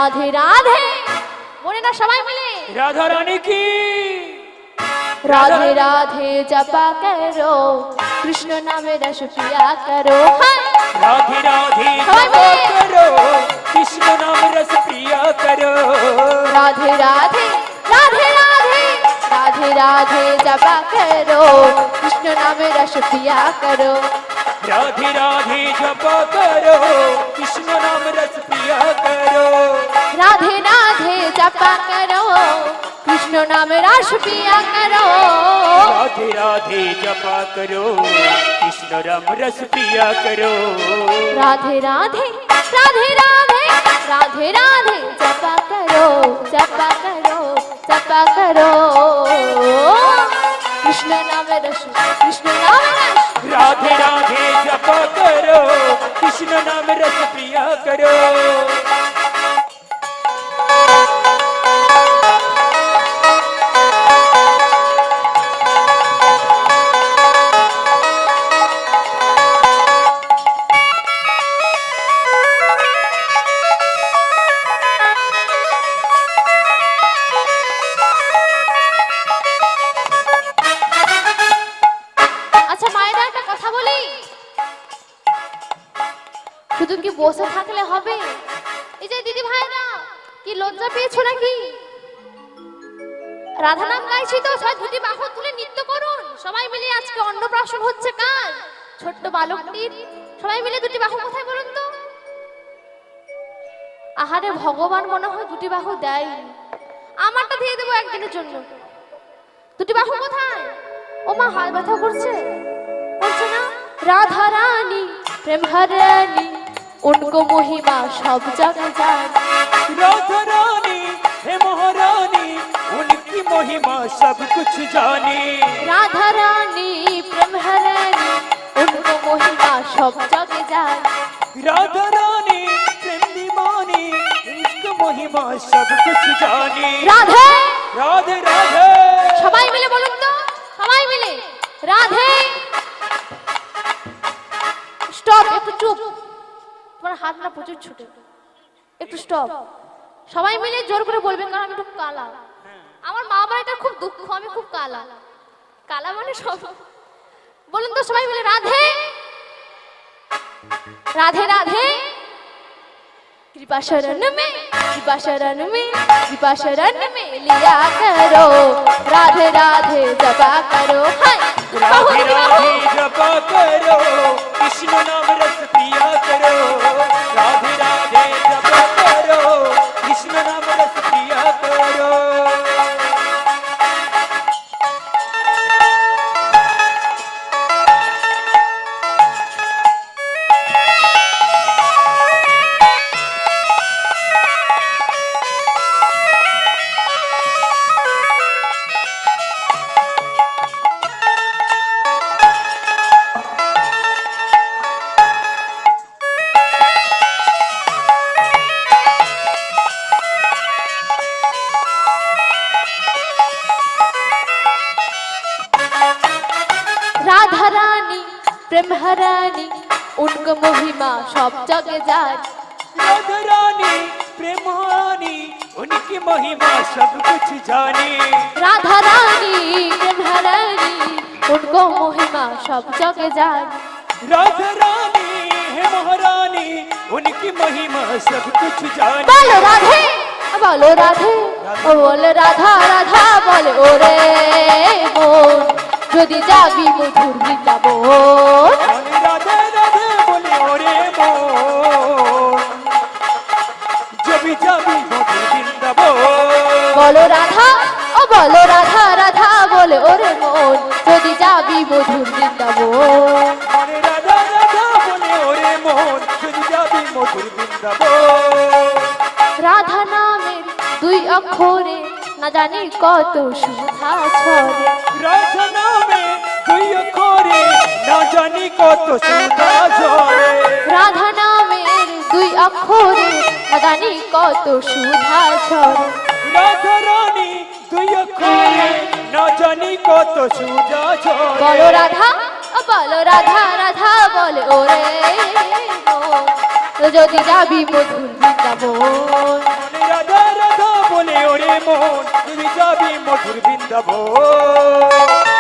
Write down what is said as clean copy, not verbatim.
রাধে রাধে বলে না সবাই মিলে রাধা রানী কি राधे राधे जपा करो कृष्ण नाम रस पिया करो राधे राधे जपा करो कृष्ण नाम रस पिया करो राधे राधे राधे राधे राधे राधे जपा करो कृष्ण नाम रस पिया करो राधे राधे जपा करो कृष्ण नाम रस पिया करो राधे राधे जपा करो कृष्ण नाम रस पिया करो राधे राधे जपा करो कृष्ण नाम रस पिया करो राधे राधे राधे राधे राधे राधे जपा करो जपा करो जपा करो कृष्ण नाम रस कृष्ण नाम रस राधे राधे जपा करो कृष्ण नाम रस पिया करो শুধু কি বসে থাকলে হবে? এই যে দিদি ভাইরা কি লজ্জা পেয়েছো নাকি? রাধা নাম গাইছি তো সবাই দুটি বাহু তুলে নৃত্য করুন। সবাই মিলে আজকে অন্নপ্রাশন হচ্ছে কাল ছোট্ট বালকটির। সবাই মিলে দুটি বাহু কোথায় বলুন তো? আহারে ভগবান মনে হয় দুটি বাহু দেয়, আমারটা দিয়ে দেবো একদিনের জন্য। দুটি বাহু কোথায়? ও মা হাত ব্যথা করছে, করছে না? রাধা রানী প্রেম হারানি उनको महिमा सब जग जान राधा रानी है महारानी उनकी महिमा सब कुछ जाने राधा रानी प्रेम हरानी उनको महिमा सब जग जान राधा रानी प्रेम दीवानी उनकी महिमा सब कुछ जाने राधे राधे राधे সবাই মিলে বলুন তো, সবাই মিলে রাধে। স্টপ, একটু চুপ, তোমার হাত না প্রচুর ছুটে, একটু স্টপ। সবাই মিলে জোর করে বলবেন, কারণ আমি একটু কালা। আমার মা বাবার এটা খুব দুঃখ, আমি খুব কালা। কালা মানে সব বলুন তো সবাই মিলে রাধে রাধে রাধে। कृपा शरण में कृपा शरण में कृपा शरण में लिया करो राधे राधे जपा करो राधे राधे जपा करो कृष्ण नाम रस पिया करो राधे राधे जपा करो कृष्ण नाम रस पिया करो राधा रानी प्रेम हरानी उनको महिमा सब जगे जान राधा रानी प्रेमानी उनकी महिमा सब कुछ जाने राधा रानी प्रेम हरानी उनको महिमा सब जगे जान राधा रानी है महारानी उनकी महिमा सब कुछ जाने बोलो राधे बोलो राधे बोल राधा राधा बोल ओरे बोल যদি যাবি মধুর বৃন্দাবন राधे राधे बोले ओरे बोल जबी जाबी मधुर बृंदाबन বলো রাধা ও বলো রাধা রাধা বলে ওরে মন যদি যাবি মধুর বৃন্দাবন राधा राधा बोले ओरे मोहन जबी जाबी मधुर बृंदाबन রাধা নামের দুই অক্ষরে না জানি কত সুধা ছড়ে राधा नामे दुई अखरे ना जानी कत सुधा झरे রাধা নামের দুই অক্ষরে না জানি কত সুধা ছড়ে राधा रानी दुई अखरे ना जानी कत सुधा झरे বলো রাধা ও বলো রাধা রাধা বলে ওরে মন যদি যাবি মধুর বৃন্দাবন তুই যাবি মধুর বৃন্দাবন।